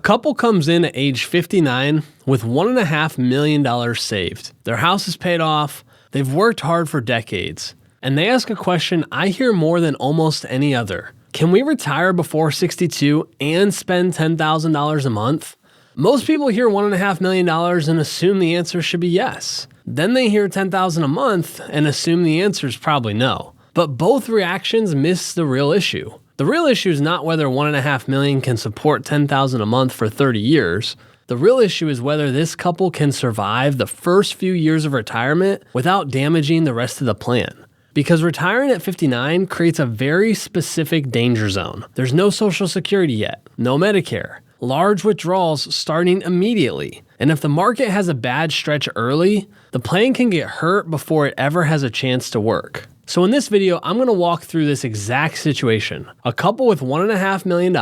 couple comes in at age 59 with $1.5 million saved. Their house is paid off, they've worked hard for decades, and they ask a question I hear more than almost any other. Can we retire before 62 and spend $10,000 a month? Most people hear $1.5 million and assume the answer should be yes. Then they hear $10,000 a month and assume the answer is probably no. But both reactions miss the real issue. The real issue is not whether $1.5 million can support $10,000 a month for 30 years. The real issue is whether this couple can survive the first few years of retirement without damaging the rest of the plan. Because retiring at 59 creates a very specific danger zone. There's no Social Security yet, no Medicare, large withdrawals starting immediately. And if the market has a bad stretch early, the plan can get hurt before it ever has a chance to work. So in this video, I'm going to walk through this exact situation. A couple with $1.5 million,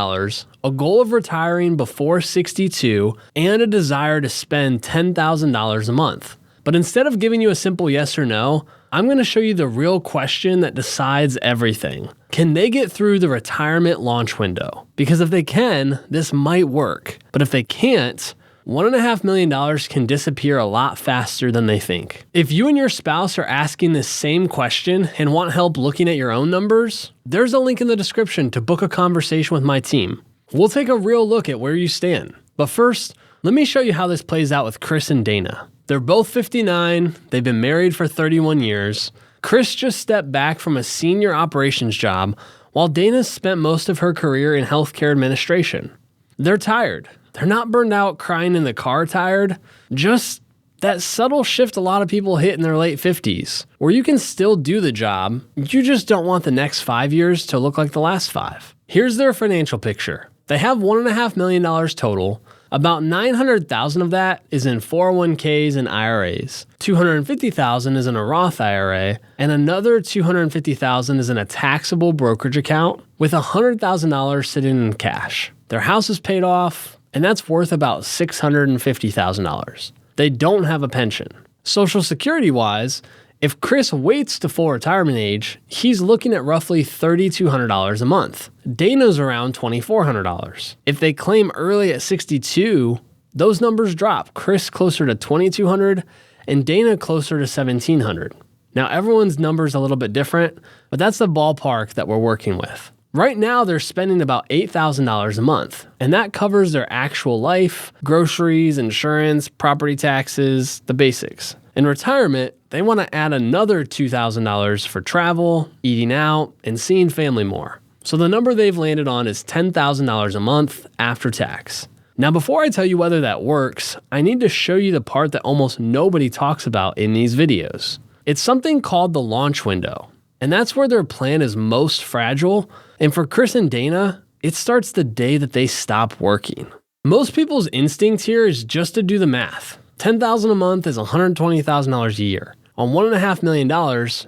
a goal of retiring before 62, and a desire to spend $10,000 a month. But instead of giving you a simple yes or no, I'm going to show you the real question that decides everything. Can they get through the retirement launch window? Because if they can, this might work. But if they can't, $1.5 million can disappear a lot faster than they think. If you and your spouse are asking this same question and want help looking at your own numbers, there's a link in the description to book a conversation with my team. We'll take a real look at where you stand. But first, let me show you how this plays out with Chris and Dana. They're both 59, they've been married for 31 years. Chris just stepped back from a senior operations job, while Dana spent most of her career in healthcare administration. They're tired. They're not burned out crying in the car tired, just that subtle shift a lot of people hit in their late 50s, where you can still do the job, you just don't want the next 5 years to look like the last 5. Here's their financial picture. They have $1.5 million total. About $900,000 of that is in 401ks and IRAs. $250,000 is in a Roth IRA, and another $250,000 is in a taxable brokerage account, with $100,000 sitting in cash. Their house is paid off, and that's worth about $650,000. They don't have a pension. Social Security-wise, if Chris waits to full retirement age, he's looking at roughly $3,200 a month. Dana's around $2,400. If they claim early at 62, those numbers drop. Chris closer to $2,200 and Dana closer to $1,700. Now everyone's number's a little bit different, but that's the ballpark that we're working with. Right now, they're spending about $8,000 a month, and that covers their actual life, groceries, insurance, property taxes, the basics. In retirement, they want to add another $2,000 for travel, eating out, and seeing family more. So the number they've landed on is $10,000 a month after tax. Now, before I tell you whether that works, I need to show you the part that almost nobody talks about in these videos. It's something called the launch window, and that's where their plan is most fragile. And for Chris and Dana, it starts the day that they stop working. Most people's instinct here is just to do the math. $10,000 a month is $120,000 a year. On $1.5 million,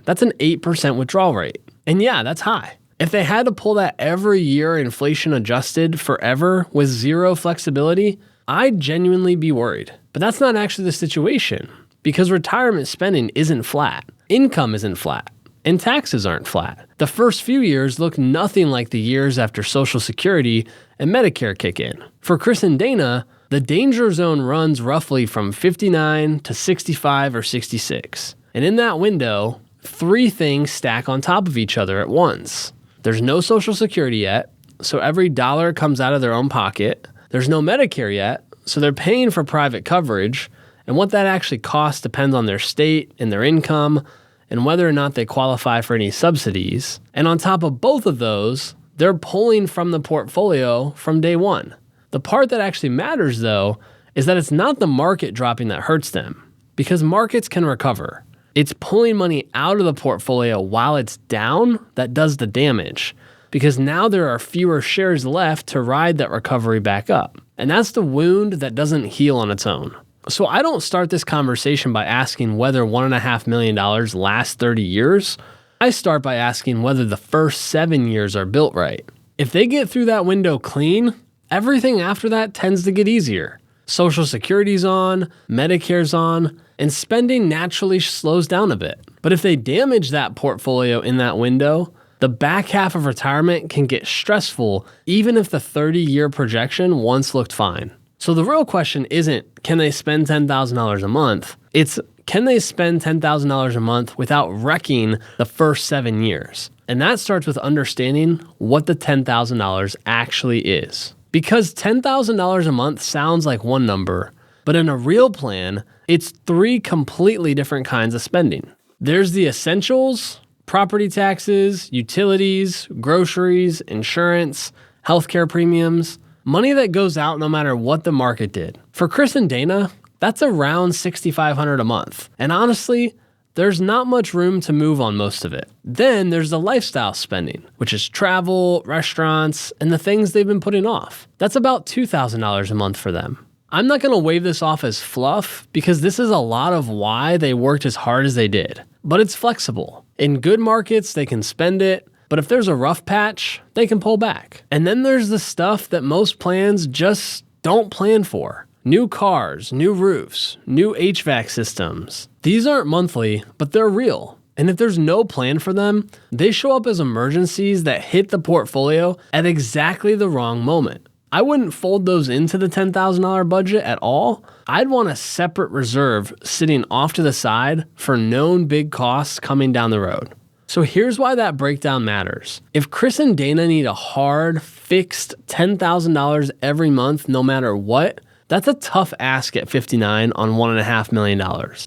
that's an 8% withdrawal rate. And yeah, that's high. If they had to pull that every year inflation adjusted forever with zero flexibility, I'd genuinely be worried. But that's not actually the situation, because retirement spending isn't flat. Income isn't flat. And taxes aren't flat. The first few years look nothing like the years after Social Security and Medicare kick in. For Chris and Dana, the danger zone runs roughly from 59 to 65 or 66. And in that window, 3 things stack on top of each other at once. There's no Social Security yet, so every dollar comes out of their own pocket. There's no Medicare yet, so they're paying for private coverage. And what that actually costs depends on their state and their income, and whether or not they qualify for any subsidies. And on top of both of those, they're pulling from the portfolio from day one. The part that actually matters, though, is that it's not the market dropping that hurts them, because markets can recover. It's pulling money out of the portfolio while it's down that does the damage, because now there are fewer shares left to ride that recovery back up. And that's the wound that doesn't heal on its own. So I don't start this conversation by asking whether $1.5 million lasts 30 years. I start by asking whether the first 7 years are built right. If they get through that window clean, everything after that tends to get easier. Social Security's on, Medicare's on, and spending naturally slows down a bit. But if they damage that portfolio in that window, The back half of retirement can get stressful even if the 30-year projection once looked fine. So the real question isn't, can they spend $10,000 a month? It's, can they spend $10,000 a month without wrecking the first 7 years? And that starts with understanding what the $10,000 actually is. Because $10,000 a month sounds like one number, but in a real plan, it's 3 completely different kinds of spending. There's the essentials, property taxes, utilities, groceries, insurance, healthcare premiums, money that goes out no matter what the market did. For Chris and Dana, that's around $6,500 a month. And honestly, there's not much room to move on most of it. Then there's the lifestyle spending, which is travel, restaurants, and the things they've been putting off. That's about $2,000 a month for them. I'm not going to wave this off as fluff because this is a lot of why they worked as hard as they did. But it's flexible. In good markets, they can spend it, but if there's a rough patch, they can pull back. And then there's the stuff that most plans just don't plan for. New cars, new roofs, new HVAC systems. These aren't monthly, but they're real. And if there's no plan for them, they show up as emergencies that hit the portfolio at exactly the wrong moment. I wouldn't fold those into the $10,000 budget at all. I'd want a separate reserve sitting off to the side for known big costs coming down the road. So here's why that breakdown matters. If Chris and Dana need a hard, fixed $10,000 every month no matter what, that's a tough ask at 59 on $1.5 million.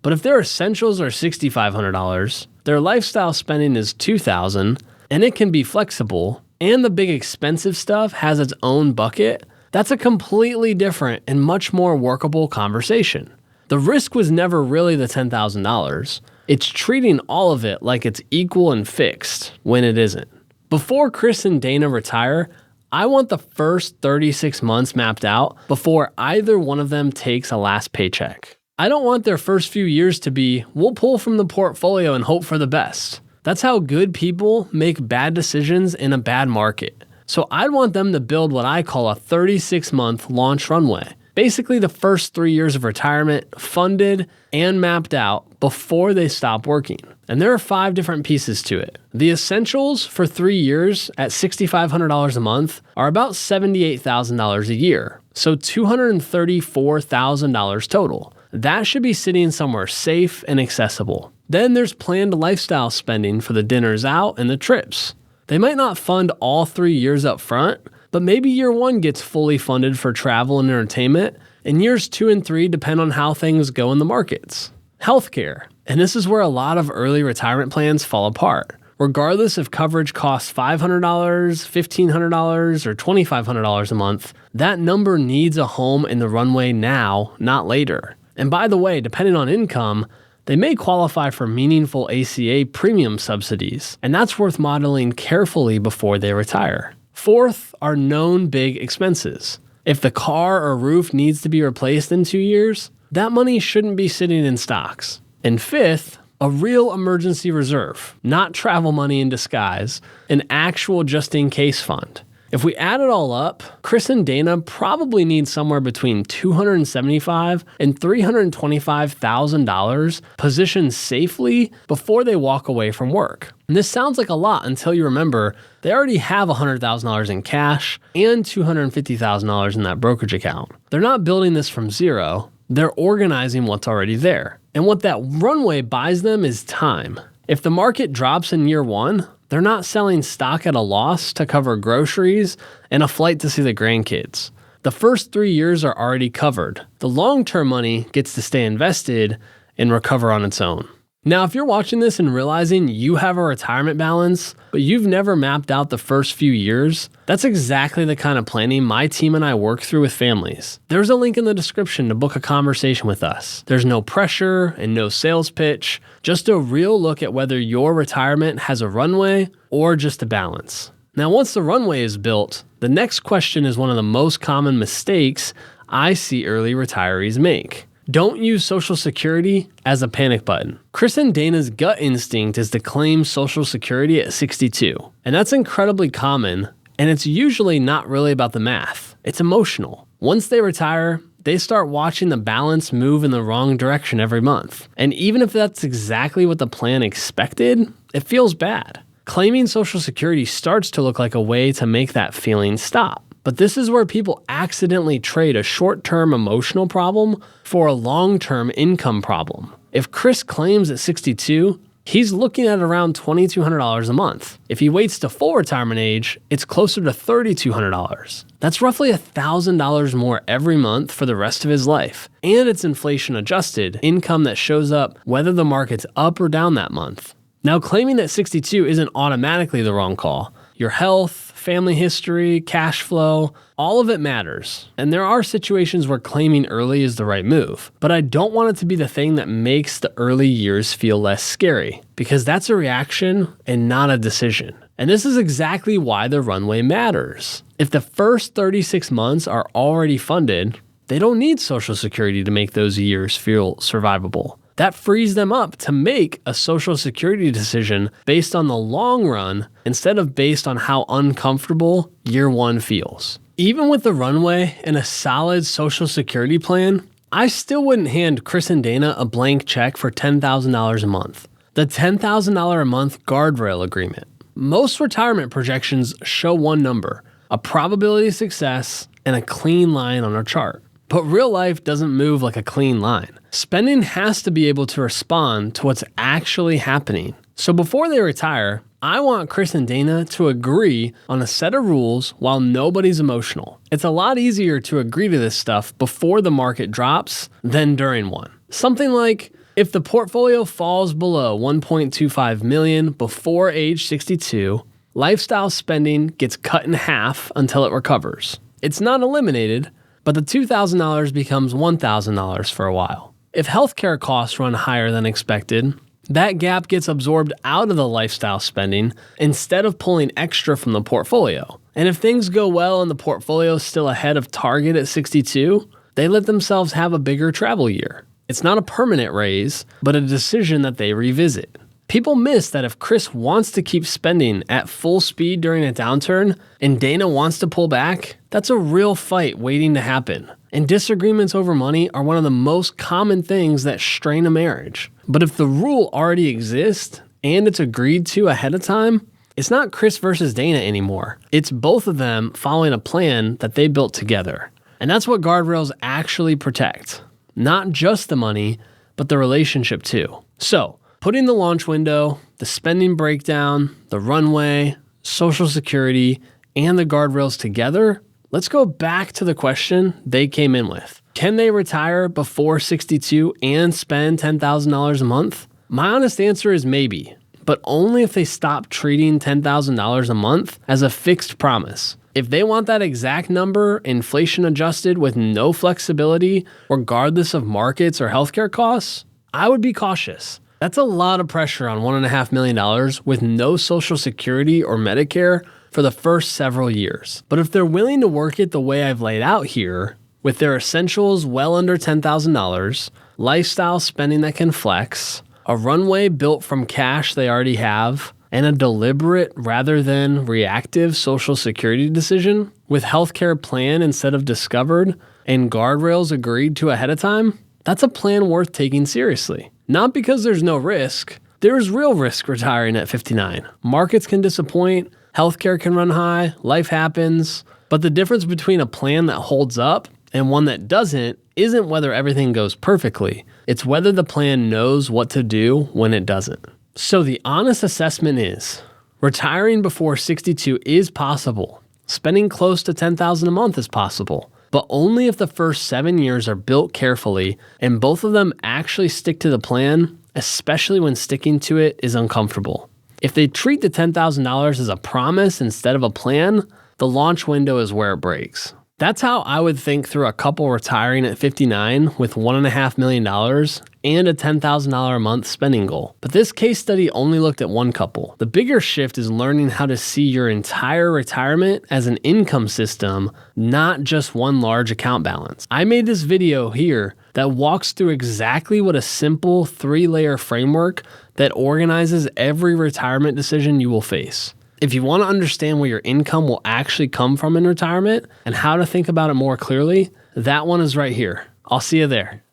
But if their essentials are $6,500, their lifestyle spending is $2,000, and it can be flexible, and the big expensive stuff has its own bucket, that's a completely different and much more workable conversation. The risk was never really the $10,000. It's treating all of it like it's equal and fixed when it isn't. Before Chris and Dana retire, I want the first 36 months mapped out before either one of them takes a last paycheck. I don't want their first few years to be, we'll pull from the portfolio and hope for the best. That's how good people make bad decisions in a bad market. So I'd want them to build what I call a 36-month launch runway. Basically the first 3 years of retirement funded and mapped out before they stop working. And there are 5 different pieces to it. The essentials for 3 years at $6,500 a month are about $78,000 a year. So $234,000 total. That should be sitting somewhere safe and accessible. Then there's planned lifestyle spending for the dinners out and the trips. They might not fund all 3 years up front, but maybe year 1 gets fully funded for travel and entertainment, and years 2 and 3 depend on how things go in the markets. Healthcare, and this is where a lot of early retirement plans fall apart. Regardless if coverage costs $500, $1,500, or $2,500 a month, that number needs a home in the runway now, not later. And by the way, depending on income, they may qualify for meaningful ACA premium subsidies, and that's worth modeling carefully before they retire. Fourth are known big expenses. If the car or roof needs to be replaced in 2 years, that money shouldn't be sitting in stocks. And fifth, a real emergency reserve, not travel money in disguise, an actual just-in-case fund. If we add it all up, Chris and Dana probably need somewhere between $275,000 and $325,000 positioned safely before they walk away from work. And this sounds like a lot until you remember they already have $100,000 in cash and $250,000 in that brokerage account. They're not building this from zero. They're organizing what's already there. And what that runway buys them is time. If the market drops in year 1, they're not selling stock at a loss to cover groceries and a flight to see the grandkids. The first 3 years are already covered. The long-term money gets to stay invested and recover on its own. Now, if you're watching this and realizing you have a retirement balance, but you've never mapped out the first few years, that's exactly the kind of planning my team and I work through with families. There's a link in the description to book a conversation with us. There's no pressure and no sales pitch, just a real look at whether your retirement has a runway or just a balance. Now, once the runway is built, the next question is one of the most common mistakes I see early retirees make. Don't use Social Security as a panic button. Chris and Dana's gut instinct is to claim Social Security at 62. And that's incredibly common, and it's usually not really about the math. It's emotional. Once they retire, they start watching the balance move in the wrong direction every month. And even if that's exactly what the plan expected, it feels bad. Claiming Social Security starts to look like a way to make that feeling stop. But this is where people accidentally trade a short-term emotional problem for a long-term income problem. If Chris claims at 62, he's looking at around $2,200 a month. If he waits to full retirement age, it's closer to $3,200. That's roughly $1,000 more every month for the rest of his life. And it's inflation-adjusted income that shows up whether the market's up or down that month. Now, claiming at 62 isn't automatically the wrong call. Your health, family history, cash flow, all of it matters. And there are situations where claiming early is the right move. But I don't want it to be the thing that makes the early years feel less scary, because that's a reaction and not a decision. And this is exactly why the runway matters. If the first 36 months are already funded, they don't need Social Security to make those years feel survivable. That frees them up to make a Social Security decision based on the long run instead of based on how uncomfortable year one feels. Even with the runway and a solid Social Security plan, I still wouldn't hand Chris and Dana a blank check for $10,000 a month. The $10,000 a month guardrail agreement. Most retirement projections show one number, a probability of success, and a clean line on a chart. But real life doesn't move like a clean line. Spending has to be able to respond to what's actually happening. So before they retire, I want Chris and Dana to agree on a set of rules while nobody's emotional. It's a lot easier to agree to this stuff before the market drops than during one. Something like, if the portfolio falls below $1.25 million before age 62, lifestyle spending gets cut in half until it recovers. It's not eliminated, but the $2,000 becomes $1,000 for a while. If healthcare costs run higher than expected, that gap gets absorbed out of the lifestyle spending instead of pulling extra from the portfolio. And if things go well and the portfolio is still ahead of target at 62, they let themselves have a bigger travel year. It's not a permanent raise, but a decision that they revisit. People miss that if Chris wants to keep spending at full speed during a downturn and Dana wants to pull back, that's a real fight waiting to happen. And disagreements over money are one of the most common things that strain a marriage. But if the rule already exists and it's agreed to ahead of time, it's not Chris versus Dana anymore. It's both of them following a plan that they built together. And that's what guardrails actually protect. Not just the money, but the relationship too. So, putting the launch window, the spending breakdown, the runway, Social Security, and the guardrails together, let's go back to the question they came in with. Can they retire before 62 and spend $10,000 a month? My honest answer is maybe, but only if they stop treating $10,000 a month as a fixed promise. If they want that exact number, inflation adjusted with no flexibility, regardless of markets or healthcare costs, I would be cautious. That's a lot of pressure on $1.5 million with no Social Security or Medicare for the first several years. But if they're willing to work it the way I've laid out here, with their essentials well under $10,000, lifestyle spending that can flex, a runway built from cash they already have, and a deliberate rather than reactive Social Security decision, with healthcare planned instead of discovered, and guardrails agreed to ahead of time, that's a plan worth taking seriously. Not because there's no risk. There's real risk retiring at 59. Markets can disappoint, healthcare can run high, life happens. But the difference between a plan that holds up and one that doesn't isn't whether everything goes perfectly. It's whether the plan knows what to do when it doesn't. So the honest assessment is, retiring before 62 is possible. Spending close to $10,000 a month is possible. But only if the first 7 years are built carefully and both of them actually stick to the plan, especially when sticking to it is uncomfortable. If they treat the $10,000 as a promise instead of a plan, the launch window is where it breaks. That's how I would think through a couple retiring at 59 with $1.5 million and a $10,000 a month spending goal. But this case study only looked at one couple. The bigger shift is learning how to see your entire retirement as an income system, not just one large account balance. I made this video here that walks through exactly what a simple 3-layer framework that organizes every retirement decision you will face. If you want to understand where your income will actually come from in retirement and how to think about it more clearly, that one is right here. I'll see you there.